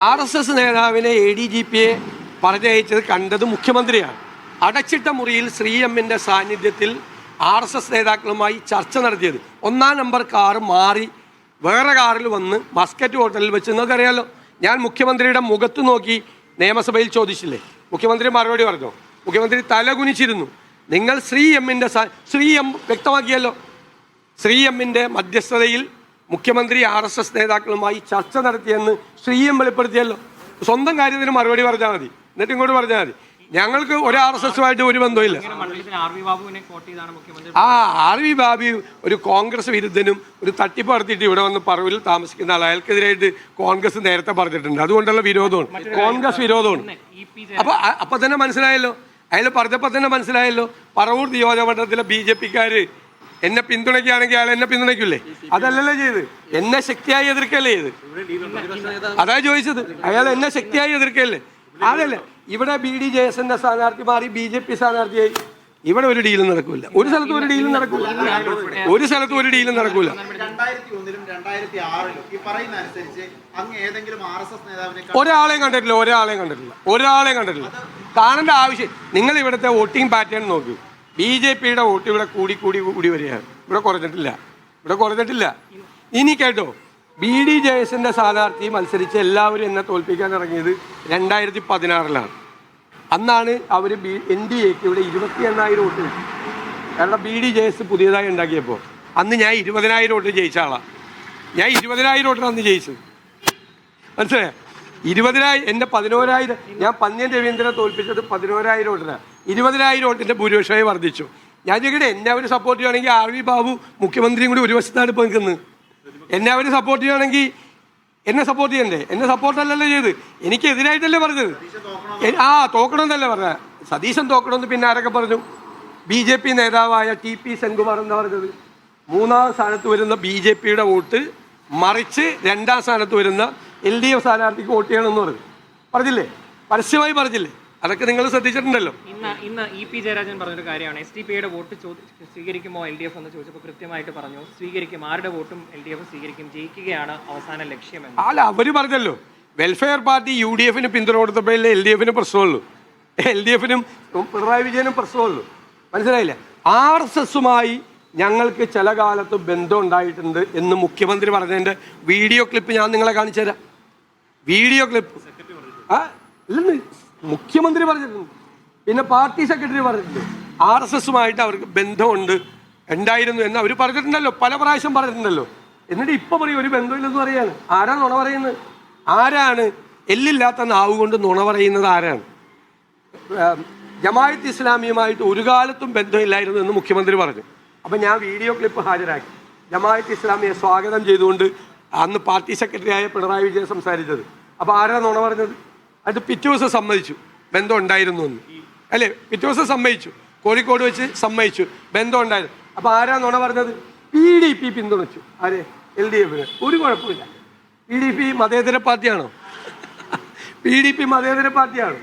RSS നേതാവിനെ ADGPയെ പറഞ്ഞയച്ചത് കണ്ടത് മുഖ്യമന്ത്രിയാണ്. അടച്ചിട്ട മുറിയിൽ ശ്രീ എമ്മിൻ്റെ സാന്നിധ്യത്തിൽ RSS നേതാക്കളുമായി ചർച്ച നടത്തിയത്. ഒന്നാം നമ്പർ കാറ് മാറി വേറെ കാറിൽ വന്ന് മസ്കറ്റ് ഹോട്ടലിൽ വെച്ച് നിങ്ങൾക്കറിയാലോ. ഞാൻ മുഖ്യമന്ത്രിയുടെ മുഖത്ത് നോക്കി നിയമസഭയിൽ ചോദിച്ചില്ലേ, മുഖ്യമന്ത്രി മറുപടി പറഞ്ഞു. മുഖ്യമന്ത്രി തലകുനിച്ചിരുന്നു. നിങ്ങൾ ശ്രീ എം വ്യക്തമാക്കിയല്ലോ. ശ്രീ എമ്മിൻ്റെ മധ്യസ്ഥതയിൽ മുഖ്യമന്ത്രി RSS നേതാക്കളുമായി ചർച്ച നടത്തിയെന്ന് ശ്രീ എം വെളിപ്പെടുത്തിയല്ലോ. സ്വന്തം കാര്യത്തിന് മറുപടി പറഞ്ഞാൽ മതി, എന്നിട്ട് ഇങ്ങോട്ട് പറഞ്ഞാൽ മതി. ഞങ്ങൾക്ക് ഒരു RSSുമായിട്ട് ഒരു ബന്ധമില്ല. RV ബാബു ഒരു കോൺഗ്രസ് വിരുദ്ധനും ഒരു തട്ടിപ്പ് നടത്തിയിട്ട് ഇവിടെ വന്ന് പറവിൽ താമസിക്കുന്ന ആൾ. അയാൾക്കെതിരായിട്ട് കോൺഗ്രസ് നേരത്തെ പറഞ്ഞിട്ടുണ്ട്. അതുകൊണ്ടുള്ള വിരോധമാണ്, കോൺഗ്രസ് വിരോധമാണ്. അപ്പൊ തന്നെ മനസ്സിലായല്ലോ, അയാൾ പറഞ്ഞപ്പോൾ തന്നെ മനസ്സിലായല്ലോ. പറവൂർ നിയോജകമണ്ഡലത്തിലെ BJPക്കാർ എന്നെ പിന്തുണയ്ക്കുകയാണെങ്കിൽ അയാൾ എന്നെ പിന്തുണയ്ക്കില്ലേ? അതല്ലല്ലോ ചെയ്ത്, എന്നെ ശക്തിയായി എതിർക്കല്ലേ ചെയ്ത്. അതാ ചോദിച്ചത്, അയാൾ എന്നെ ശക്തിയായി എതിർക്കല്ലേ? അതല്ലേ. ഇവിടെ BD ജയസന്റെ സ്ഥാനാർത്ഥി മാറി BJP സ്ഥാനാർത്ഥിയായി. ഇവിടെ ഒരു ഡീലും നടക്കൂല, ഒരു സ്ഥലത്തും ഒരു ഡീലും നടക്കൂല, ഒരു സ്ഥലത്തും ഒരു ഡീലും നടക്കൂല. ഒരാളെയും കണ്ടിട്ടില്ല, ഒരാളെയും കണ്ടിട്ടില്ല. കാണേണ്ട ആവശ്യം. നിങ്ങൾ ഇവിടുത്തെ വോട്ടിംഗ് പാറ്റേൺ നോക്കൂ. BJPയുടെ വോട്ട് ഇവിടെ കൂടി വരികയാണ്. ഇവിടെ കുറഞ്ഞിട്ടില്ല. ഇനി കേട്ടോ, BD ജയസന്റെ സ്ഥാനാർത്ഥി മത്സരിച്ച് എല്ലാവരും എന്നെ തോൽപ്പിക്കാൻ ഇറങ്ങിയത് 2016 അന്നാണ് അവർ NDAക്ക് ഇവിടെ 28,000 വോട്ട് കിട്ടി. കാരണം BD ജയസ് പുതിയതായി ഉണ്ടാക്കിയപ്പോൾ അന്ന് ഞാൻ 20,000 വോട്ട് ജയിച്ച ആളാണ്. ഞാൻ 20,000 വോട്ടിന് അന്ന് ജയിച്ചത്, മനസ്സിലായോ? 20,000 എൻ്റെ 11,000. ഞാൻ പന്ന്യൻ രവീന്ദ്രനെ തോൽപ്പിച്ചത് 11,000 വോട്ടിനാണ്. 20,000 വോട്ടിൻ്റെ ഭൂരിപക്ഷമായി വർദ്ധിച്ചു. ഞാൻ ചോദിക്കട്ടെ, എന്നെ അവർ സപ്പോർട്ട് ചെയ്യുകയാണെങ്കിൽ RV ബാബു മുഖ്യമന്ത്രിയും കൂടി ഒരു വശത്താണ് ഇപ്പോൾ നിൽക്കുന്നത്. എന്നെ അവർ സപ്പോർട്ട് ചെയ്യുകയാണെങ്കിൽ എന്നെ സപ്പോർട്ട് ചെയ്യണ്ടേ? എന്നെ സപ്പോർട്ടല്ലല്ലോ ചെയ്ത്, എനിക്കെതിരായിട്ടല്ലേ പറഞ്ഞത്. തോക്കണമെന്നല്ലേ പറഞ്ഞത്. സതീശൻ തോക്കണമെന്ന് പിന്നെ ആരൊക്കെ പറഞ്ഞു? BJP നേതാവായ TP സെൻകുമാർ എന്താ പറഞ്ഞത്? 3ാം സ്ഥാനത്ത് വരുന്ന BJPയുടെ വോട്ട് മറിച്ച് 2ാം സ്ഥാനത്ത് വരുന്ന LDF സ്ഥാനാർത്ഥിക്ക് വോട്ട് ചെയ്യണമെന്ന് പറഞ്ഞില്ലേ? പരസ്യമായി പറഞ്ഞില്ലേ? അതൊക്കെ നിങ്ങൾ ശ്രദ്ധിച്ചിട്ടുണ്ടല്ലോ. ഇന്ന് EP ജയരാജൻ പറഞ്ഞൊരു കാര്യമാണ്, SDPയുടെ വോട്ട് സ്വീകരിക്കുമോ LDF എന്ന് ചോദിച്ചപ്പോൾ കൃത്യമായിട്ട് പറഞ്ഞു സ്വീകരിക്കും. ആരുടെ വോട്ടും LDF സ്വീകരിക്കും, ജയിക്കുകയാണ് അവസാന ലക്ഷ്യമെന്ന്. അല്ല, അവര് പറഞ്ഞല്ലോ. വെൽഫെയർ പാർട്ടി UDFന് പിന്തുണ കൊടുത്തപ്പോഴല്ലേ LDFന് പ്രശ്നമുള്ളൂ, LDFനും പിണറായി വിജയനും പ്രശ്നമുള്ളൂ. മനസ്സിലായില്ലേ? RSSുമായി ഞങ്ങൾക്ക് ചില കാലത്ത് ബന്ധം ഉണ്ടായിട്ടുണ്ട് എന്ന് മുഖ്യമന്ത്രി പറഞ്ഞതിൻ്റെ വീഡിയോ ക്ലിപ്പ് ഞാൻ നിങ്ങളെ കാണിച്ചു തരാം. വീഡിയോ ക്ലിപ്പ് ഇല്ലെന്ന് മുഖ്യമന്ത്രി പറഞ്ഞിട്ടുണ്ട്, പിന്നെ പാർട്ടി സെക്രട്ടറി പറഞ്ഞിട്ടുണ്ട്. RSSുമായിട്ട് അവർക്ക് ബന്ധമുണ്ട്, ഉണ്ടായിരുന്നു എന്ന് അവർ പറഞ്ഞിട്ടുണ്ടല്ലോ, പല പ്രാവശ്യം പറഞ്ഞിട്ടുണ്ടല്ലോ. എന്നിട്ട് ഇപ്പോൾ പറയും ഒരു ബന്ധമില്ലെന്ന് പറയാണ്. ആരാ നുണ പറയുന്നത്? ആരാണ് എല്ലില്ലാത്ത നാവ് കൊണ്ട് നുണ പറയുന്നത്? ആരാണ്? ജമാഅത്ത് ഇസ്ലാമിയുമായിട്ട് ഒരു കാലത്തും ബന്ധമില്ലായിരുന്നു എന്ന് മുഖ്യമന്ത്രി പറഞ്ഞു. അപ്പം ഞാൻ വീഡിയോ ക്ലിപ്പ് ഹാജരാക്കി. ജമാഅത്ത് ഇസ്ലാമിയെ സ്വാഗതം ചെയ്തുകൊണ്ട് അന്ന് പാർട്ടി സെക്രട്ടറിയായ പിണറായി വിജയൻ സംസാരിച്ചത്. അപ്പോൾ ആരാ നുണ പറഞ്ഞത്? അത് പിറ്റേ ദിവസം സമ്മതിച്ചു ബന്ധം ഉണ്ടായിരുന്നു എന്ന്, അല്ലേ? പിറ്റേ ദിവസം സമ്മതിച്ചു, കോഴിക്കോട് വെച്ച് സമ്മതിച്ചു ബന്ധം ഉണ്ടായിരുന്നു. അപ്പോൾ ആരാ നുണ പറഞ്ഞത്? PDP പിന്തുണച്ചു. ആരെ? LDFന്. ഒരു കുഴപ്പമില്ല. PDP മതേതര പാർട്ടിയാണോ? PDP മതേതര പാർട്ടിയാണോ?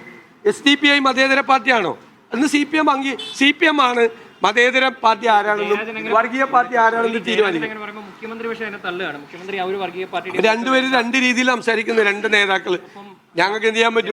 SDPI മതേതര പാർട്ടിയാണോ? അന്ന് CPM ആണ് മതേതര പാർട്ടി ആരാണെന്നും വർഗീയ പാർട്ടി ആരാണെന്നും തീരുമാനിക്കും. രണ്ടുപേരും രണ്ട് രീതിയിൽ സംസാരിക്കുന്നു, രണ്ട് നേതാക്കൾ. ഞങ്ങൾക്ക് എന്ത് ചെയ്യാൻ പറ്റും?